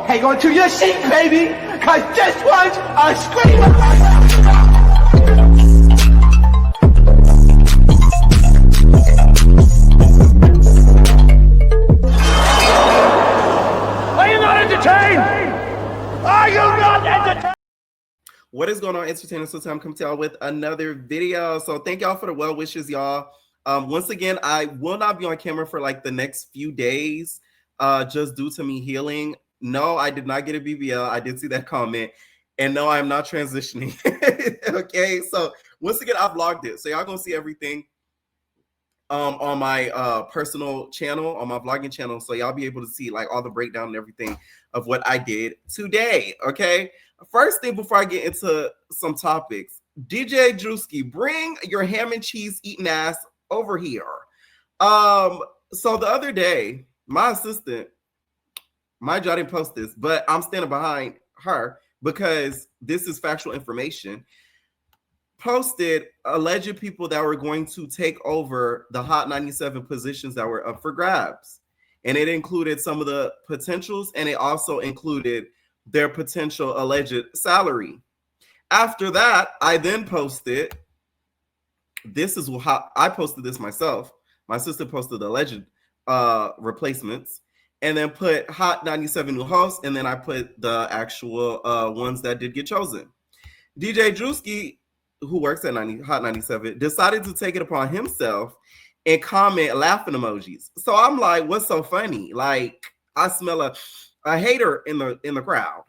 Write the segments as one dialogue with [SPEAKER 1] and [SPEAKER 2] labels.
[SPEAKER 1] hang on to your seat, baby, because this one's a screamer. Are you not entertained? Are you not entertained?
[SPEAKER 2] What is going on, entertainers? So I'm coming to y'all with another video. So thank y'all for the well wishes, y'all. Once again, I will not be on camera for like the next few days, just due to me healing. No, I did not get a BBL. I did see that comment. And no, I'm not transitioning. Okay, so once again, I vlogged it. So y'all gonna see everything on my personal channel, on my vlogging channel. So y'all be able to see like all the breakdown and everything of what I did today. Okay. First thing before I get into some topics, DJ Drewski, bring your ham and cheese eating ass over here. So the other day, my assistant, mind you, I didn't post this, but I'm standing behind her because this is factual information, posted alleged people that were going to take over the Hot 97 positions that were up for grabs. And it included some of the potentials, and it also included their potential alleged salary. After that, I then posted, this is how I posted this myself. My sister posted the alleged replacements, and then put Hot 97 new hosts, and then I put the actual ones that did get chosen. DJ Drewski, who works at Hot 97, decided to take it upon himself and comment laughing emojis. So I'm like, what's so funny? Like, I smell a hater in the crowd.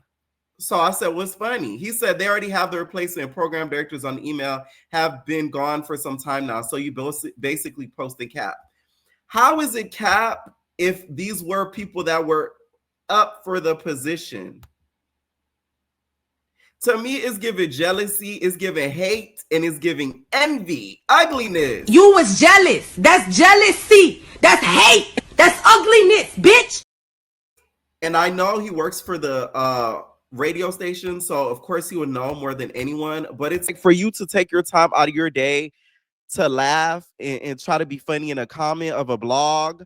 [SPEAKER 2] So I said, what's funny? He said they already have the replacement program directors on the email, have been gone for some time now. So you basically posting cap. How is it cap if these were people that were up for the position? To me, it's giving jealousy, it's giving hate, and it's giving envy, ugliness.
[SPEAKER 3] You was jealous. That's jealousy. That's hate. That's ugliness, bitch.
[SPEAKER 2] And I know he works for the radio station, so of course he would know more than anyone. But it's like for you to take your time out of your day to laugh and try to be funny in a comment of a blog,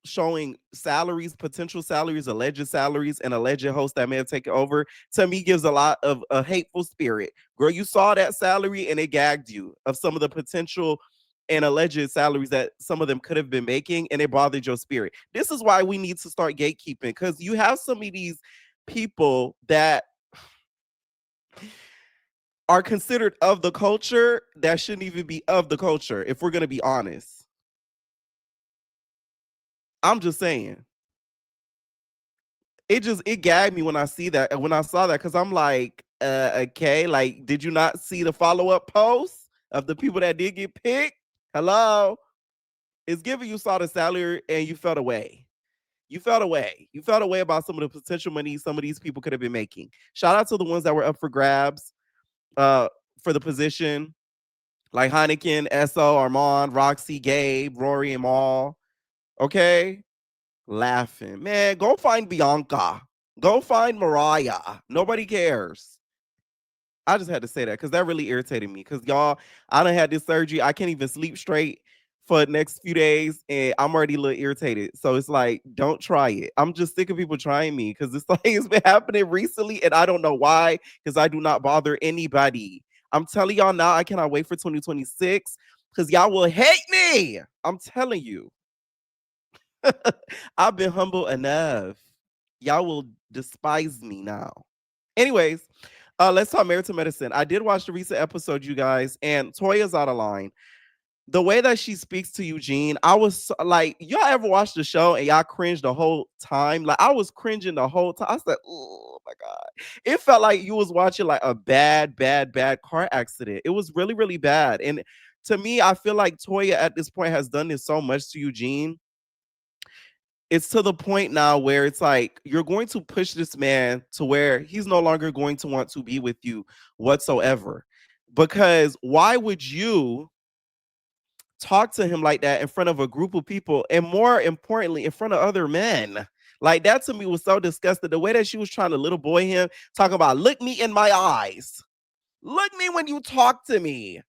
[SPEAKER 2] showing salaries, potential salaries, alleged salaries, and alleged hosts that may have taken over, to me gives a lot of a hateful spirit. Girl, you saw that salary and it gagged you of some of the potential and alleged salaries that some of them could have been making, and it bothered your spirit. This is why we need to start gatekeeping, because you have some of these people that are considered of the culture that shouldn't even be of the culture, if we're going to be honest. I'm just saying. It gagged me when I saw that, because I'm like, okay, like, did you not see the follow-up post of the people that did get picked? Hello? It's giving you saw the salary and you felt away. You felt away. You felt away about some of the potential money some of these people could have been making. Shout out to the ones that were up for grabs for the position, like Heineken, Esso, Armand, Roxy, Gabe, Rory, and Maul. Okay? Laughing. Man, go find Bianca. Go find Mariah. Nobody cares. I just had to say that because that really irritated me. Because y'all, I done had this surgery. I can't even sleep straight for the next few days, and I'm already a little irritated. So it's like, don't try it. I'm just sick of people trying me, because it's like it's been happening recently, and I don't know why, because I do not bother anybody. I'm telling y'all now, I cannot wait for 2026, because y'all will hate me. I'm telling you. I've been humble enough. Y'all will despise me now. Anyways, let's talk Married to Medicine. I did watch the recent episode, you guys, and Toya's out of line. The way that she speaks to Eugene, I was like, y'all ever watch the show and y'all cringe the whole time? Like, I was cringing the whole time. I was like, oh my God. It felt like you was watching like a bad car accident. It was really, really bad. And to me, I feel like Toya at this point has done this so much to Eugene. It's to the point now where it's like, you're going to push this man to where he's no longer going to want to be with you whatsoever. Because why would you talk to him like that in front of a group of people, and more importantly, in front of other men? Like, that to me was so disgusting. The way that she was trying to little boy him, talking about, look me in my eyes. Look me when you talk to me.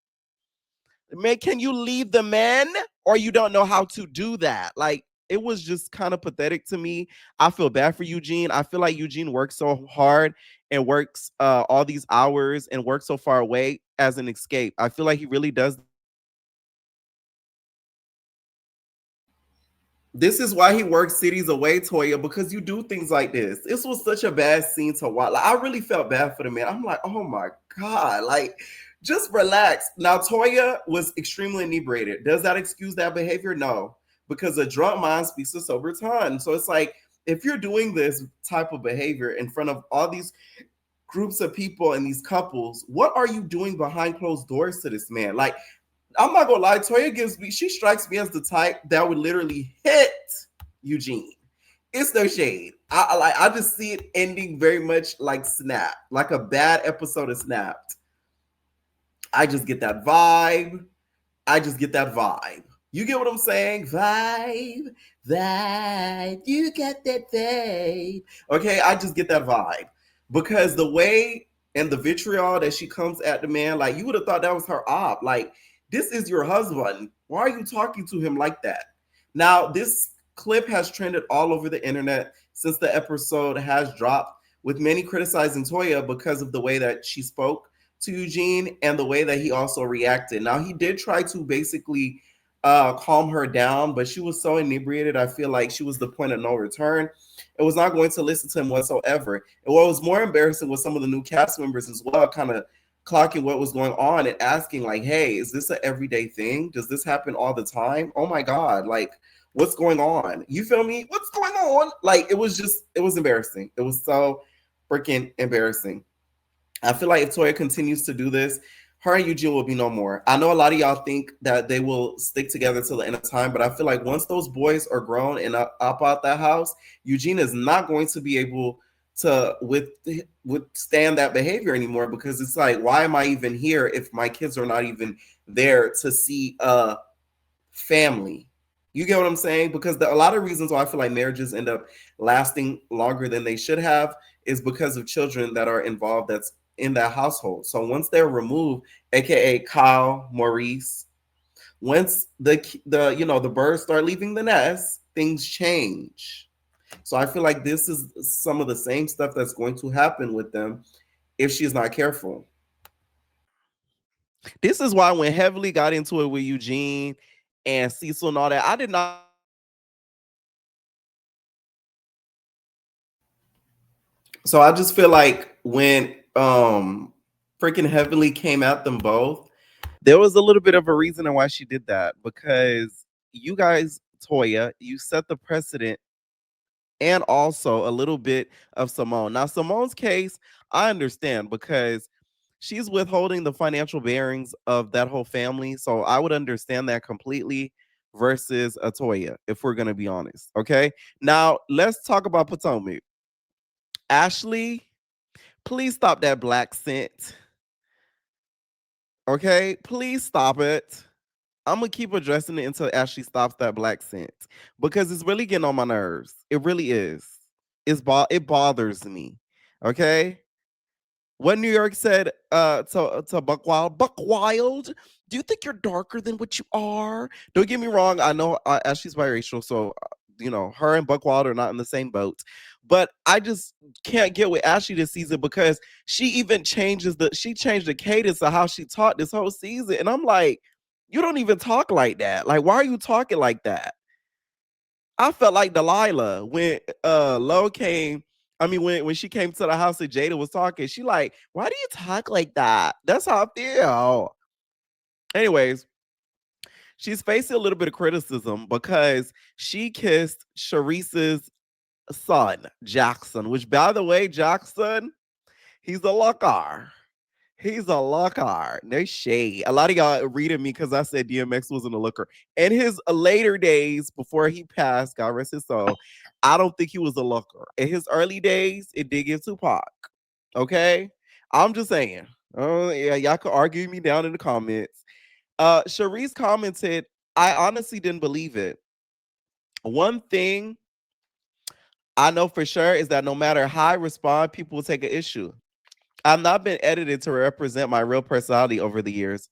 [SPEAKER 2] Man, can you leave the men, or you don't know how to do that? Like, it was just kind of pathetic to me. I feel bad for Eugene. I feel like Eugene works so hard and works all these hours and works so far away as an escape. I feel like he really does. This is why he works cities away, Toya, because you do things like this. This was such a bad scene to watch. Like, I really felt bad for the man. I'm like, oh my God, like, just relax. Now, Toya was extremely inebriated. Does that excuse that behavior? No, because a drunk mind speaks a sober tongue. So it's like, if you're doing this type of behavior in front of all these groups of people and these couples, what are you doing behind closed doors to this man? Like, I'm not gonna lie, Toya gives me, she strikes me as the type that would literally hit Eugene. It's no shade. I just see it ending very much like Snap, like a bad episode of Snapped. I just get that vibe. I just get that vibe. You get what I'm saying? Vibe, vibe. You get that vibe. Okay, I just get that vibe because the way and the vitriol that she comes at the man, like you would have thought that was her op. Like, this is your husband. Why are you talking to him like that? Now, this clip has trended all over the internet since the episode has dropped, with many criticizing Toya because of the way that she spoke to Eugene and the way that he also reacted. Now, he did try to basically calm her down, but she was so inebriated. I feel like she was the point of no return. It was not going to listen to him whatsoever. And what was more embarrassing was some of the new cast members as well, kind of clocking what was going on and asking, like, hey, is this an everyday thing? Does this happen all the time? Oh my God, like, what's going on? You feel me? What's going on? Like, it was embarrassing. It was so freaking embarrassing. I feel like if Toya continues to do this, her and Eugene will be no more. I know a lot of y'all think that they will stick together till the end of time, but I feel like once those boys are grown and up out that house, Eugene is not going to be able to withstand that behavior anymore, because it's like, why am I even here if my kids are not even there to see family? You get what I'm saying? Because a lot of reasons why I feel like marriages end up lasting longer than they should have is because of children that are involved that's in that household. So once they're removed, aka Kyle, Maurice, once the birds start leaving the nest, things change. So I feel like this is some of the same stuff that's going to happen with them if she's not careful. This is why when Heavily got into it with Eugene and Cecil and all that, I did not. So I just feel like when freaking Heavenly came at them both, there was a little bit of a reason why she did that, because you guys, Toya, you set the precedent, and also a little bit of Simone. Now, Simone's case, I understand because she's withholding the financial bearings of that whole family. So I would understand that completely versus a Toya, if we're going to be honest. Okay. Now, let's talk about Potomac. Ashley, please stop that black scent. Okay, please stop it. I'm gonna keep addressing it until Ashley stops that black scent, because it's really getting on my nerves. It really is. It bothers me. Okay. What New York said to Buck Wild, Buck Wild, do you think you're darker than what you are? Don't get me wrong. I know Ashley's biracial, so her and Buck Wild are not in the same boat. But I just can't get with Ashley this season, because she changed the cadence of how she talked this whole season, and I'm like, you don't even talk like that. Like, why are you talking like that? I felt like Delilah when Lo came. I mean, when she came to the house and Jada was talking, she like, why do you talk like that? That's how I feel. Anyways, she's facing a little bit of criticism because she kissed Sharice's son, Jackson, which, by the way, Jackson, he's a looker. He's a looker. No shade. A lot of y'all reading me because I said DMX wasn't a looker. In his later days, before he passed, God rest his soul, I don't think he was a looker. In his early days, it did give Tupac. Okay? I'm just saying. Oh, yeah, y'all could argue me down in the comments. Sharice commented, I honestly didn't believe it. One thing I know for sure is that no matter how I respond, people will take an issue. I've not been edited to represent my real personality over the years.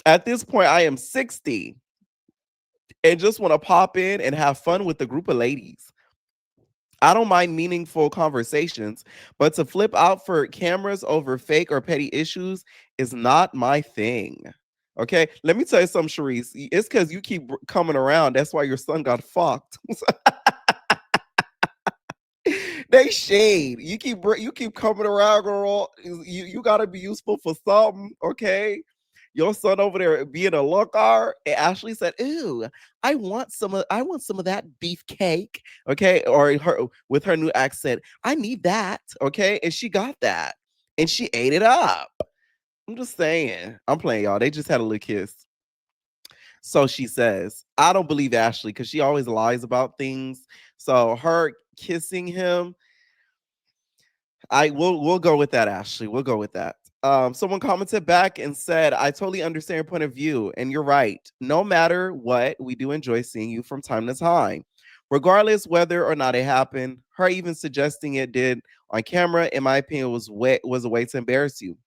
[SPEAKER 2] At this point, I am 60. and just want to pop in and have fun with the group of ladies. I don't mind meaningful conversations, but to flip out for cameras over fake or petty issues is not my thing. Okay, let me tell you something, Sharice. It's because you keep coming around. That's why your son got fucked. They shade. You keep coming around, girl. You gotta be useful for something, okay? Your son over there being a looker, and Ashley said, "Ooh, I want some of that beefcake." Okay, or her with her new accent, "I need that." Okay, and she got that, and she ate it up. I'm just saying. I'm playing, y'all. They just had a little kiss. So she says, I don't believe Ashley because she always lies about things. So her kissing him, we'll go with that, Ashley. We'll go with that. Someone commented back and said, I totally understand your point of view, and you're right. No matter what, we do enjoy seeing you from time to time. Regardless whether or not it happened, her even suggesting it did on camera, in my opinion, was a way to embarrass you.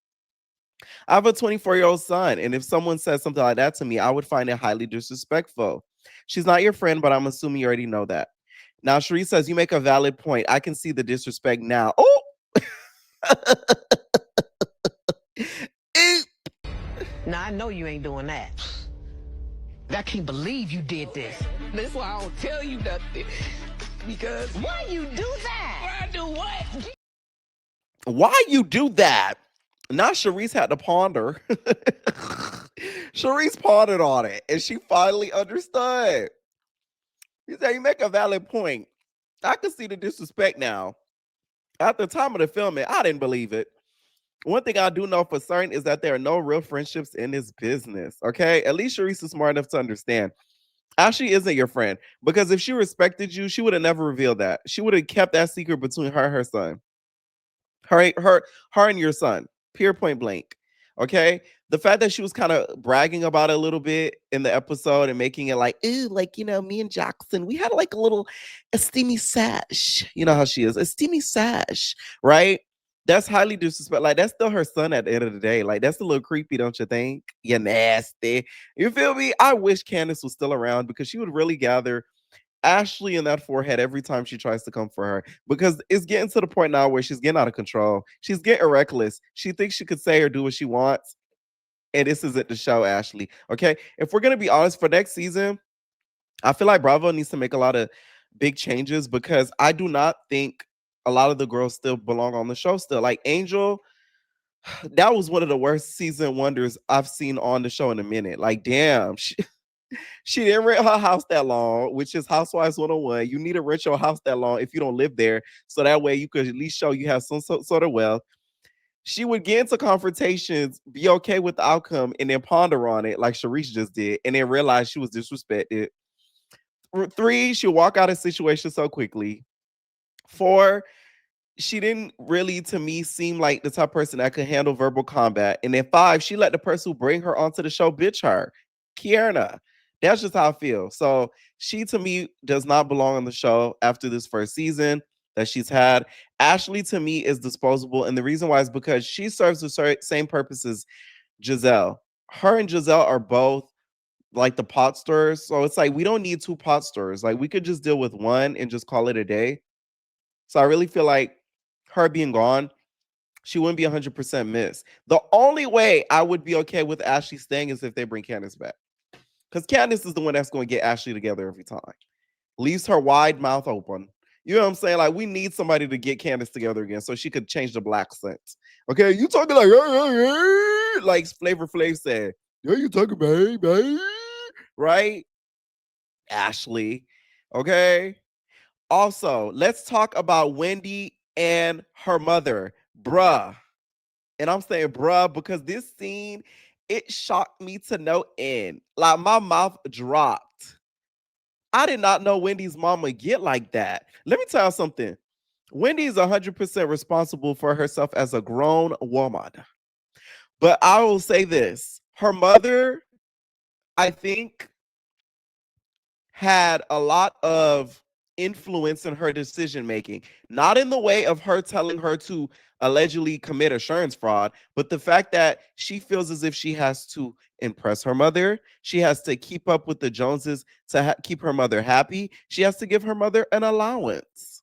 [SPEAKER 2] I have a 24-year-old son, and if someone says something like that to me, I would find it highly disrespectful. She's not your friend, but I'm assuming you already know that. Now, Cherie says, you make a valid point. I can see the disrespect now. Oh,
[SPEAKER 3] Now I know you ain't doing that. I can't believe you did this.
[SPEAKER 4] That's why I don't tell you nothing. Because
[SPEAKER 3] Why you do that?
[SPEAKER 4] why I do what?
[SPEAKER 2] why you do that? Now Sharice had to ponder. Sharice pondered on it, and she finally understood. He said, you make a valid point. I can see the disrespect now. At the time of the filming, I didn't believe it. One thing I do know for certain is that there are no real friendships in this business. Okay, at least Sharice is smart enough to understand. Ashley isn't your friend because if she respected you, she would have never revealed that. She would have kept that secret between her and her son, her and your son. Pure point blank. Okay, the fact that she was kind of bragging about it a little bit in the episode and making it like, ooh, like me and Jackson, we had like a little steamy sash. You know how she is, a steamy sash, right? That's highly disrespectful. Like that's still her son at the end of the day. Like that's a little creepy, don't you think? You nasty. You feel me? I wish Candace was still around because she would really gather Ashley in that forehead every time she tries to come for her because it's getting to the point now where she's getting out of control. She's getting reckless. She thinks she could say or do what she wants. And this isn't the show, Ashley. Okay. If we're going to be honest, for next season, I feel like Bravo needs to make a lot of big changes because I do not think a lot of the girls still belong on the show still. Like Angel, that was one of the worst season wonders I've seen on the show in a minute. Like, damn, she didn't rent her house that long, which is Housewives 101. You need to rent your house that long if you don't live there. So that way you could at least show you have some sort of wealth. She would get into confrontations, be okay with the outcome, and then ponder on it like Sharice just did, and then realize she was disrespected. 3, she'll walk out of situations so quickly. 4, she didn't really, to me, seem like the type of person that could handle verbal combat. And then 5, she let the person who bring her onto the show bitch her. Kierna. That's just how I feel. So she, to me, does not belong on the show after this first season that she's had. Ashley, to me, is disposable. And the reason why is because she serves the same purpose as Giselle. Her and Giselle are both like the pot stirrers. So it's like we don't need 2 pot stirrers. Like we could just deal with one and just call it a day. So I really feel like her being gone, she wouldn't be 100% missed. The only way I would be okay with Ashley staying is if they bring Candace back. Because Candace is the one that's going to get Ashley together every time. Leaves her wide mouth open. You know what I'm saying? Like, we need somebody to get Candace together again so she could change the black scent. Okay, you talking like Flavor Flav said. Yeah, you talking, baby. Right? Ashley. Okay? Also, let's talk about Wendy and her mother. Bruh. And I'm saying bruh because this scene, it shocked me to no end. Like my mouth dropped. I did not know Wendy's mama get like that. Let me tell you something. Wendy is 100% responsible for herself as a grown woman. But I will say this. Her mother, I think, had a lot of influence in her decision making, not in the way of her telling her to allegedly commit assurance fraud, but the fact that she feels as if she has to impress her mother, she has to keep up with the Joneses to keep her mother happy, she has to give her mother an allowance.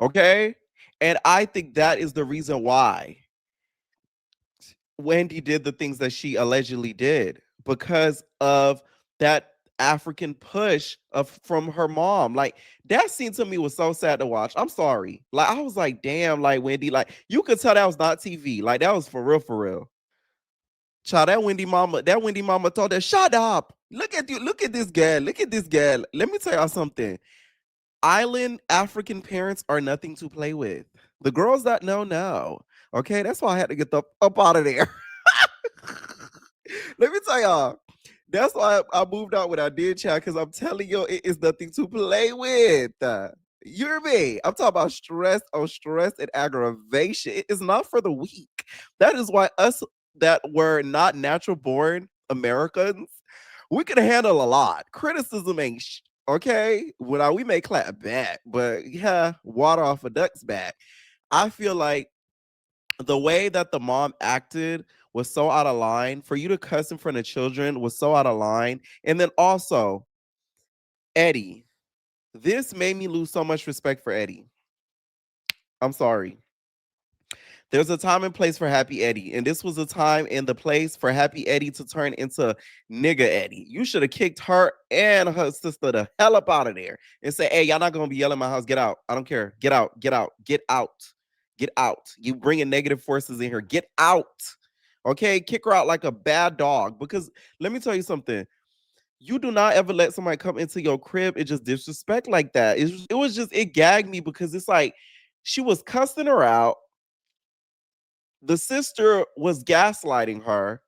[SPEAKER 2] Okay? And I think that is the reason why Wendy did the things that she allegedly did, because of that African push from her mom. Like, that scene to me was so sad to watch. I'm sorry. Like, I was like, damn, like Wendy, like you could tell that was not TV. Like, that was for real, for real. Child, that Wendy mama told her, shut up. Look at you, look at this girl, look at this girl. Let me tell y'all something. Island African parents are nothing to play with. The girls that know. Okay, that's why I had to get up out of there. Let me tell y'all. That's why I moved out when I did, child, because I'm telling you, it is nothing to play with. You hear me? I'm talking about stress on stress and aggravation. It is not for the weak. That is why us that were not natural born Americans, we can handle a lot. Criticism ain't okay. Well, we may clap back, but yeah, water off a duck's back. I feel like the way that the mom acted was so out of line. For you to cuss in front of children was so out of line. And then also, Eddie. This made me lose so much respect for Eddie. I'm sorry. There's a time and place for Happy Eddie, and this was a time and the place for Happy Eddie to turn into nigga Eddie. You should have kicked her and her sister the hell up out of there and say, hey, y'all not gonna be yelling in my house. Get out. I don't care. Get out. Get out. Get out. Get out. You bringing negative forces in here. Get out. Okay? Kick her out like a bad dog. Because let me tell you something. You do not ever let somebody come into your crib and just disrespect like that. It gagged me because it's like she was cussing her out. The sister was gaslighting her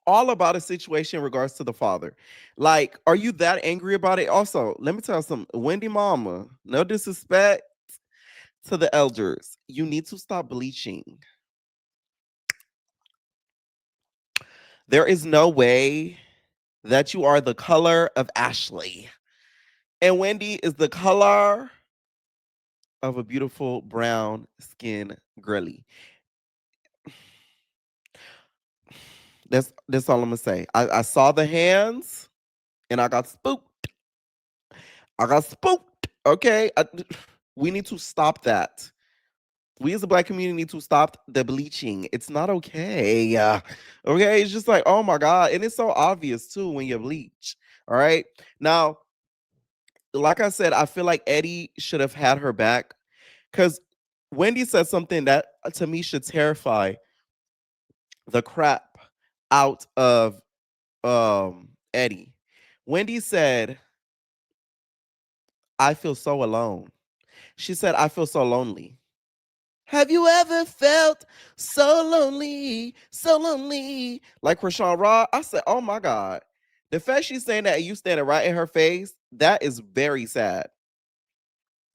[SPEAKER 2] all about a situation in regards to the father. Like, are you that angry about it? Also, let me tell you something. Wendy mama, no disrespect to the elders. You need to stop bleaching. There is no way that you are the color of Ashley. And Wendy is the color of a beautiful brown skin girly. That's all I'm gonna say. I saw the hands and I got spooked. I got spooked. Okay. We need to stop that. We as a Black community need to stop the bleaching. It's not okay. Okay. It's just like, oh my God. And it's so obvious too when you bleach. All right. Now, like I said, I feel like Eddie should have had her back because Wendy said something that to me should terrify the crap out of Eddie. Wendy said, I feel so alone. She said, I feel so lonely. Have you ever felt so lonely, so lonely? Like Krishan Raw? I said, oh my God. The fact she's saying that and you standing right in her face, that is very sad.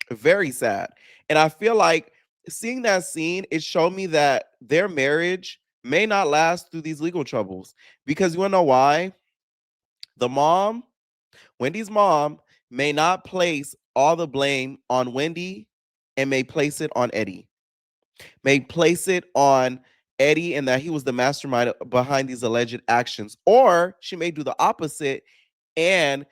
[SPEAKER 2] Very sad. And I feel like seeing that scene, it showed me that their marriage may not last through these legal troubles. Because you want to know why? The mom, Wendy's mom, may not place all the blame on Wendy and may place it on Eddie. May place it on Eddie and that he was the mastermind behind these alleged actions. Or she may do the opposite and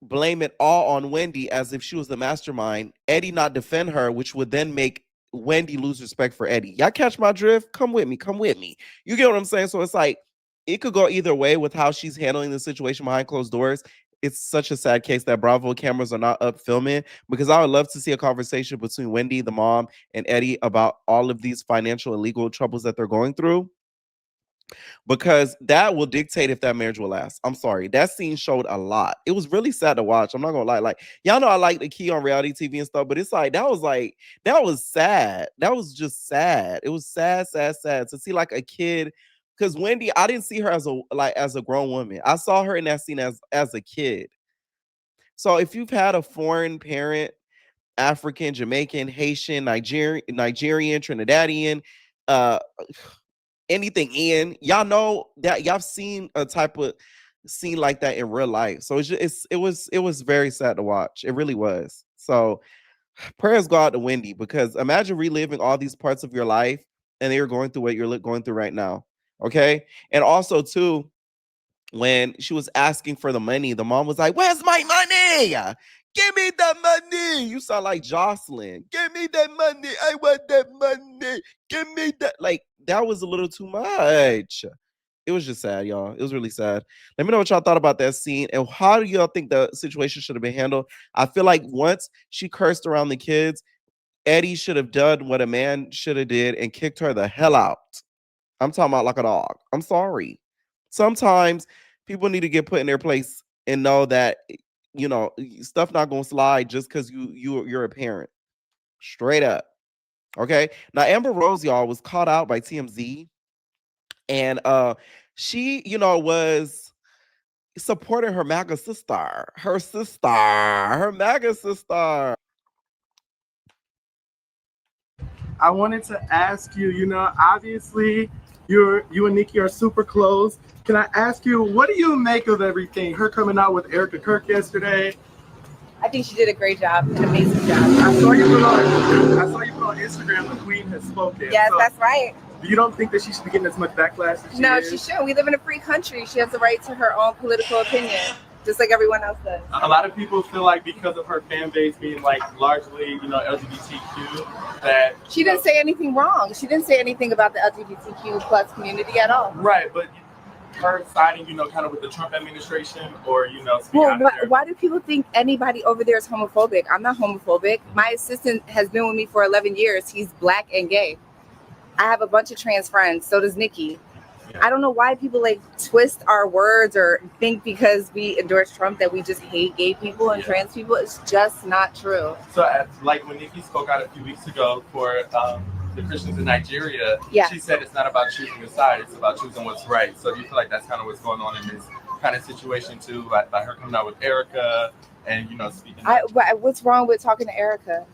[SPEAKER 2] blame it all on Wendy as if she was the mastermind. Eddie not defend her, which would then make Wendy lose respect for Eddie. Y'all catch my drift? Come with me. Come with me. You get what I'm saying? So it's like, it could go either way with how she's handling the situation behind closed doors. It's such a sad case that Bravo cameras are not up filming because I would love to see a conversation between Wendy, the mom, and Eddie about all of these financial and legal troubles that they're going through. Because that will dictate if that marriage will last. I'm sorry. That scene showed a lot. It was really sad to watch. I'm not gonna lie. Like, y'all know I like the key on reality TV and stuff, but it's like that was sad. That was just sad. It was sad, sad, sad to see like a kid. Because Wendy, I didn't see her as a grown woman. I saw her in that scene as a kid. So if you've had a foreign parent, African, Jamaican, Haitian, Nigerian, Trinidadian, uh anything in, y'all know that y'all seen a type of seen like that in real life. So it was very sad to watch. It really was. So prayers go out to Wendy, because imagine reliving all these parts of your life and you're going through what you're going through right now. Okay. And also too, when she was asking for the money, the mom was like, "Where's my money? Give me the money." You sound like Jocelyn. "Give me the money. I want that money. Give me that." Like, that was a little too much. It was just sad, y'all. It was really sad. Let me know what y'all thought about that scene, and how do y'all think the situation should have been handled. I feel like once she cursed around the kids, Eddie should have done what a man should have did and kicked her the hell out. I'm talking about like a dog. I'm sorry. Sometimes people need to get put in their place and know that, stuff not gonna slide just because you're a parent. Straight up. Okay. Now Amber Rose, y'all, was caught out by TMZ, and she, was supporting her MAGA sister, her MAGA sister.
[SPEAKER 5] I wanted to ask you, obviously you and Nicki are super close. Can I ask you, what do you make of everything? Her coming out with Erica Kirk yesterday.
[SPEAKER 6] I think she did a great job, an amazing job.
[SPEAKER 5] I saw you put on Instagram, the Queen has spoken.
[SPEAKER 6] Yes, so that's right.
[SPEAKER 5] You don't think that she should be getting as much backlash as she
[SPEAKER 6] No,
[SPEAKER 5] is?
[SPEAKER 6] she shouldn't. We live in a free country. She has the right to her own political opinion, just like everyone else does.
[SPEAKER 5] A lot of people feel like because of her fan base being like largely, LGBTQ, that
[SPEAKER 6] she didn't say anything wrong. She didn't say anything about the LGBTQ plus community at all.
[SPEAKER 5] Right, but her siding, kind of with the Trump administration, or
[SPEAKER 6] why do people think anybody over there is homophobic? I'm not homophobic. My assistant has been with me for 11 years. He's Black and gay. I have a bunch of trans friends. So does Nicki. I don't know why people twist our words or think because we endorse Trump that we just hate gay people and trans people. It's just not true.
[SPEAKER 5] So like when Nicki spoke out a few weeks ago for the Christians in Nigeria, she said it's not about choosing a side, it's about choosing what's right. So do you feel like that's kind of what's going on in this kind of situation too, by her coming out with Erica and speaking?
[SPEAKER 6] What's wrong with talking to Erica?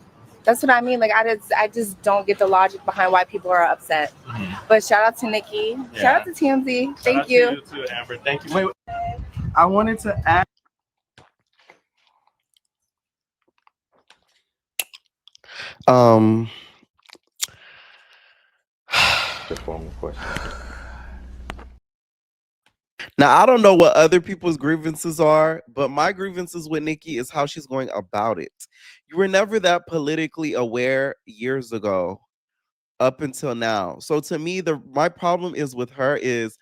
[SPEAKER 6] That's what I mean. I just don't get the logic behind why people are upset. Mm-hmm. But shout out to Nicki. Yeah. Shout out to TMZ. Thank you.
[SPEAKER 5] Shout out to you too, Amber. Thank you. Wait. I wanted to ask.
[SPEAKER 2] The formal question. Now, I don't know what other people's grievances are, but my grievances with Nicki is how she's going about it. You were never that politically aware years ago up until now. So to me, my problem is with her is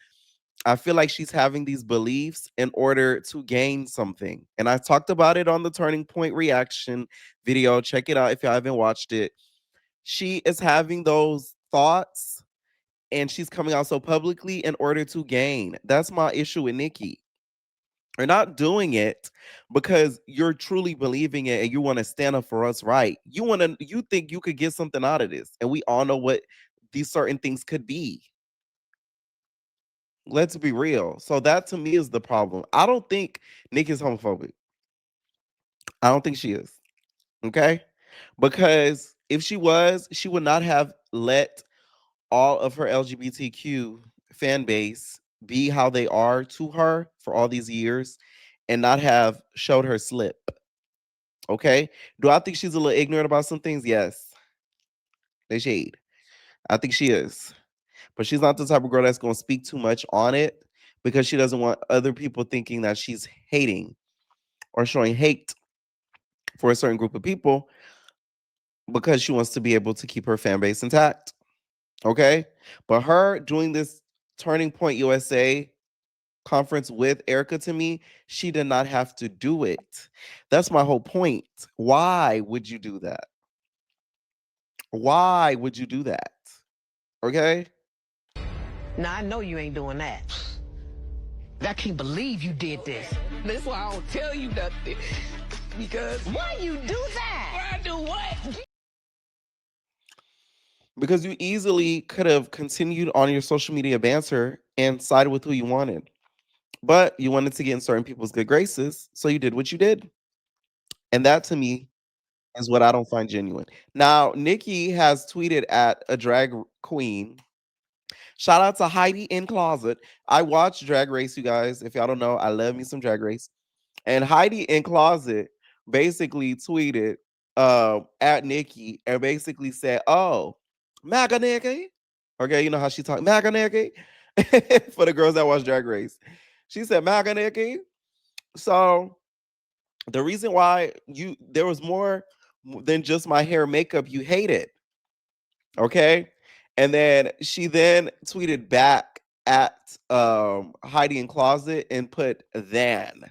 [SPEAKER 2] I feel like she's having these beliefs in order to gain something. And I talked about it on the Turning Point reaction video. Check it out if you haven't watched it. She is having those thoughts and she's coming out so publicly in order to gain. That's my issue with Nicki. You're not doing it because you're truly believing it and you want to stand up for us, right? You think you could get something out of this, and we all know what these certain things could be. Let's be real. So that to me is the problem. I don't think Nicki's homophobic. I don't think she is. Okay? Because if she was, she would not have let all of her LGBTQ fan base be how they are to her for all these years and not have showed her slip. Okay? Do I think she's a little ignorant about some things? Yes. They shade. I think she is. But she's not the type of girl that's going to speak too much on it because she doesn't want other people thinking that she's hating or showing hate for a certain group of people because she wants to be able to keep her fan base intact. Okay? But her doing this Turning Point USA conference with Erica, to me, she did not have to do it. That's my whole point. Why would you do that? Why would you do that? Okay?
[SPEAKER 3] Now, I know you ain't doing that. I can't believe you did this.
[SPEAKER 4] That's why I don't tell you nothing. Because
[SPEAKER 3] why you do that?
[SPEAKER 4] Why I do what?
[SPEAKER 2] Because you easily could have continued on your social media banter and sided with who you wanted. But you wanted to get in certain people's good graces, so you did what you did. And that to me is what I don't find genuine. Now, Nicki has tweeted at a drag queen Shout out to Heidi in Closet. I watch Drag Race, you guys. If y'all don't know, I love me some Drag Race. And Heidi in Closet basically tweeted at Nicki and basically said, "Oh, MAGA Nicki." Okay, you know how she talk, MAGA Nicki. For the girls that watch Drag Race, she said, "MAGA Nicki." So the reason why there was more than just my hair and makeup you hated. Okay. And then she then tweeted back at Heidi in Closet and put "than"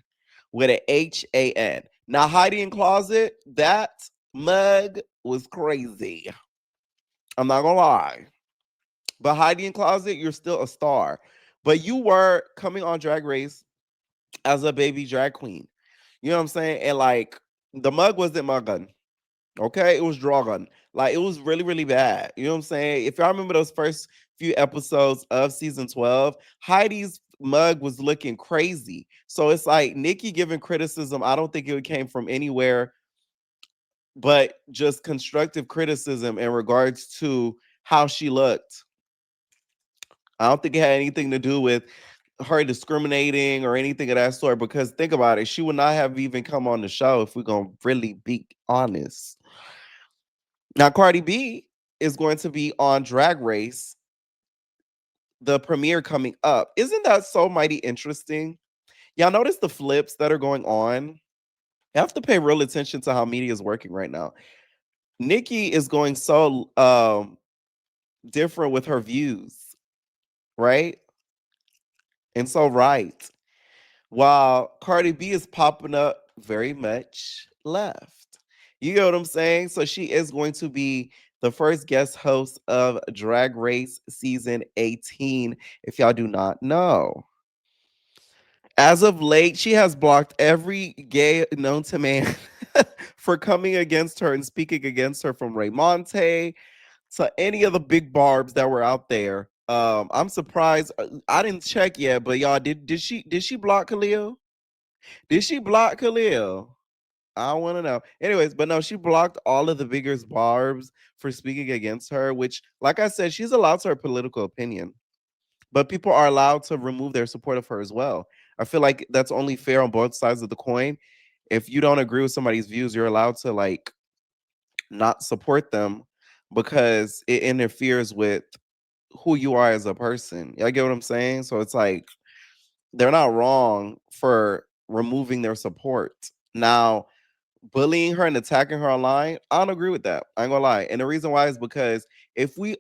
[SPEAKER 2] with a HAN. Now Heidi in Closet, that mug was crazy. I'm not gonna lie. But Heidi in Closet, you're still a star. But you were coming on Drag Race as a baby drag queen. You know what I'm saying? And like the mug wasn't my gun. Okay, it was drawn. Like it was really, really bad. You know what I'm saying? If y'all remember those first few episodes of season 12, Heidi's mug was looking crazy. So it's like Nicki giving criticism. I don't think it came from anywhere but just constructive criticism in regards to how she looked. I don't think it had anything to do with her discriminating or anything of that sort, because think about it, she would not have even come on the show if we're gonna really be honest. Now, Cardi B is going to be on Drag Race, the premiere coming up. Isn't that so mighty interesting? Y'all notice the flips that are going on? You have to pay real attention to how media is working right now. Nicki is going so different with her views, right? And so right. While Cardi B is popping up very much left. You get what I'm saying? So she is going to be the first guest host of Drag Race season 18, if y'all do not know. As of late, she has blocked every gay known to man for coming against her and speaking against her, from Raymonte to any of the big barbs that were out there. I'm surprised. I didn't check yet, but y'all, did she block Khalil? Did she block Khalil? I want to know. Anyways, but no, she blocked all of the biggest barbs for speaking against her, which, like I said, she's allowed to her political opinion, but people are allowed to remove their support of her as well. I feel like that's only fair on both sides of the coin. If you don't agree with somebody's views, you're allowed to like not support them because it interferes with who you are as a person. I get what I'm saying? So it's like they're not wrong for removing their support. Now, bullying her and attacking her online, I don't agree with that. I ain't gonna lie. And the reason why is because if we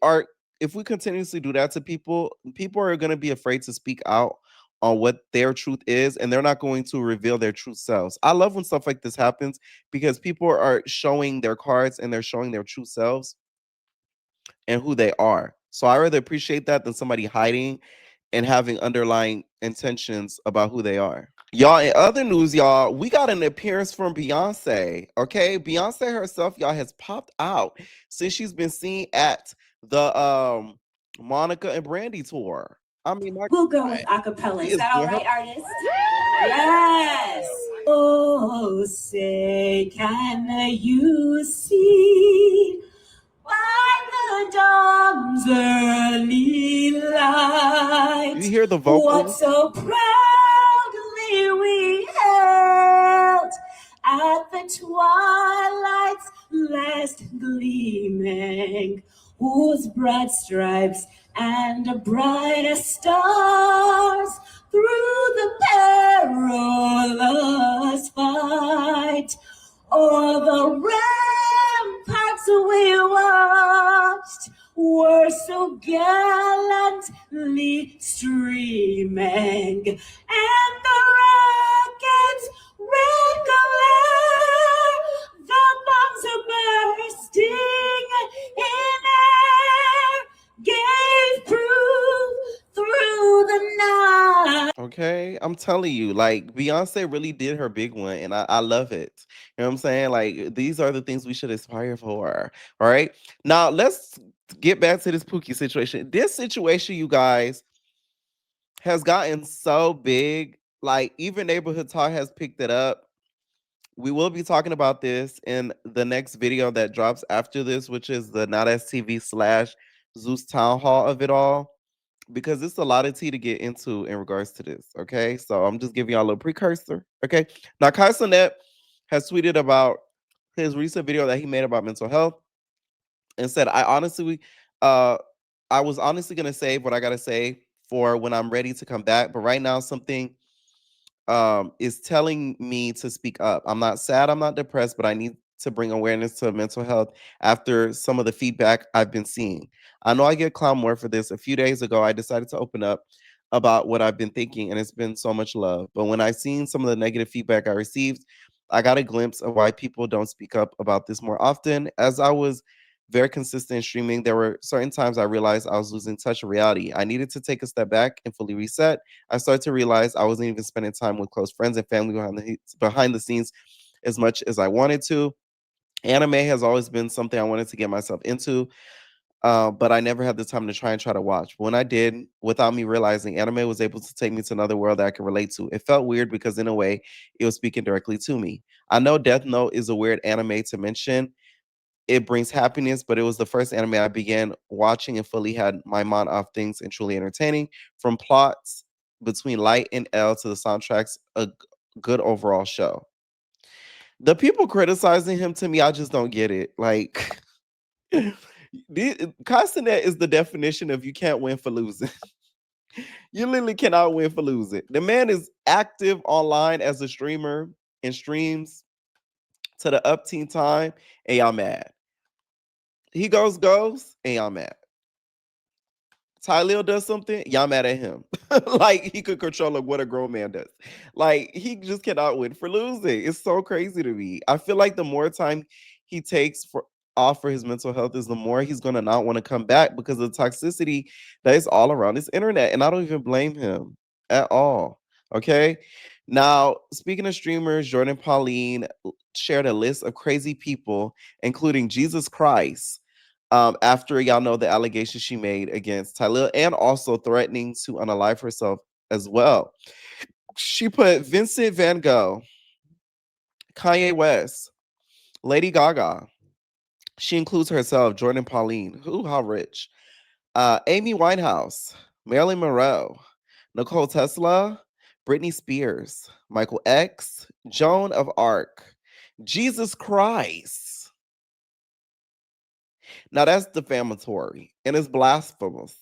[SPEAKER 2] continuously do that to people, people are gonna be afraid to speak out on what their truth is, and they're not going to reveal their true selves. I love when stuff like this happens because people are showing their cards and they're showing their true selves and who they are. So I rather appreciate that than somebody hiding and having underlying intentions about who they are. Y'all, in other news, y'all, we got an appearance from Beyonce. Okay, Beyonce herself, y'all, has popped out since she's been seen at the Monica and Brandy tour. I mean,
[SPEAKER 7] we'll go with acapella. Is that all right, artist? Yes. Oh, say, can you see by the dawn's early light?
[SPEAKER 2] You hear the vocals?
[SPEAKER 7] What so proudly we held at the twilight's last gleaming, whose bright stripes and brighter stars through the perilous fight o'er the ramparts we watched were so gallantly streaming, and the rockets' red glare, the bombs are bursting in air, gave proof through the night.
[SPEAKER 2] Okay, I'm telling you, like Beyonce really did her big one, and I love it. You know what I'm saying? Like these are the things we should aspire for. All right. Now let's get back to this Pookie situation. This situation, you guys, has gotten so big. Like even Neighborhood Talk has picked it up. We will be talking about this in the next video that drops after this, which is the Not STV / Zeus Town Hall of it all. because it's a lot of tea to get into in regards to this. Okay, so I'm just giving y'all a little precursor. Okay, now Cenat has tweeted about his recent video that he made about mental health and said, I was honestly gonna save what I gotta say for when I'm ready to come back, but right now something is telling me to speak up. I'm not sad, I'm not depressed, but I need to bring awareness to mental health after some of the feedback I've been seeing. I know I get clown more for this. A few days ago, I decided to open up about what I've been thinking, and it's been so much love. But when I seen some of the negative feedback I received, I got a glimpse of why people don't speak up about this more often. As I was very consistent in streaming, there were certain times I realized I was losing touch of reality. I needed to take a step back and fully reset. I started to realize I wasn't even spending time with close friends and family behind the scenes as much as I wanted to. Anime has always been something I wanted to get myself into, but I never had the time to try to watch. When I did, without me realizing, anime was able to take me to another world that I could relate to. It felt weird because in a way, it was speaking directly to me. I know Death Note is a weird anime to mention. It brings happiness, but it was the first anime I began watching and fully had my mind off things and truly entertaining. From plots between Light and L to the soundtracks, good overall show. The people criticizing him, to me, I just don't get it. Like, Cenat is the definition of you can't win for losing. You literally cannot win for losing. The man is active online as a streamer and streams to the upteen time, and y'all mad. He goes, and y'all mad. Tylil does something, y'all mad at him. Like, he could control what a grown man does. Like, he just cannot win for losing. It's so crazy to me. I feel like the more time he takes off for his mental health is the more he's going to not want to come back because of the toxicity that is all around his internet. And I don't even blame him at all. Okay? Now, speaking of streamers, Jordan Pauline shared a list of crazy people, including Jesus Christ, after y'all know the allegations she made against Tylil and also threatening to unalive herself as well. She put Vincent Van Gogh, Kanye West, Lady Gaga. She includes herself, Jordan Pauline. Ooh, how rich. Amy Winehouse, Marilyn Monroe, Nicole Tesla, Britney Spears, Michael X, Joan of Arc, Jesus Christ. Now that's defamatory and it's blasphemous.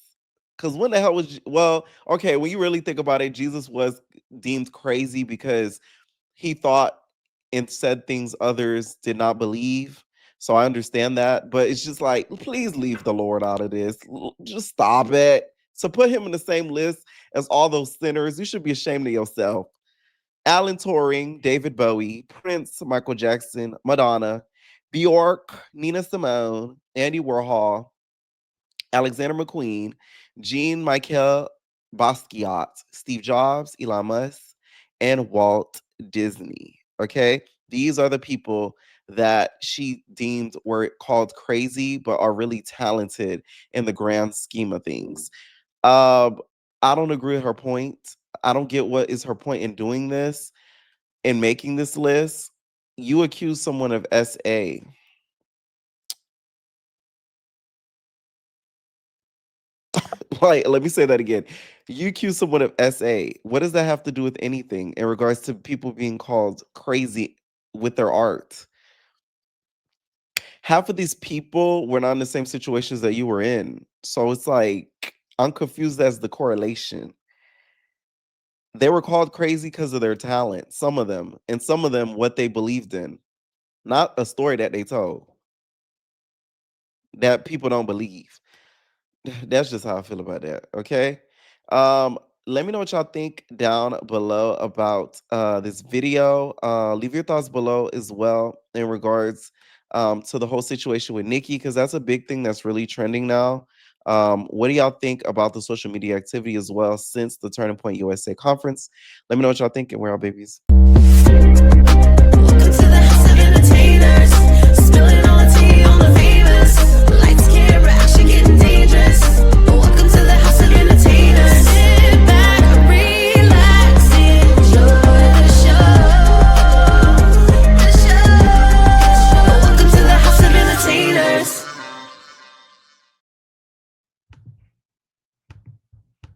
[SPEAKER 2] Because when the hell was, okay, when you really think about it, Jesus was deemed crazy because he thought and said things others did not believe. So I understand that, but it's just like, please leave the Lord out of this. Just stop it. So put him in the same list as all those sinners. You should be ashamed of yourself. Alan Turing, David Bowie, Prince, Michael Jackson, Madonna, Bjork, Nina Simone, Andy Warhol, Alexander McQueen, Jean-Michel Basquiat, Steve Jobs, Elon Musk, and Walt Disney. Okay? These are the people that she deemed were called crazy, but are really talented in the grand scheme of things. I don't agree with her point. I don't get what is her point in doing this and making this list. You accuse someone of SA. Like, let me say that again. You accuse someone of SA. What does that have to do with anything in regards to people being called crazy with their art? Half of these people were not in the same situations that you were in. So it's like, I'm confused as the correlation. They were called crazy because of their talent, some of them, and some of them what they believed in, not a story that they told that people don't believe. That's just how I feel about that. Okay. Let me know what y'all think down below about this video. Leave your thoughts below as well in regards to the whole situation with Nicki, because that's a big thing that's really trending now. What do y'all think about the social media activity as well since the Turning Point USA conference? Let me know what y'all think, and we're all babies.
[SPEAKER 7] Welcome to the house of entertainers.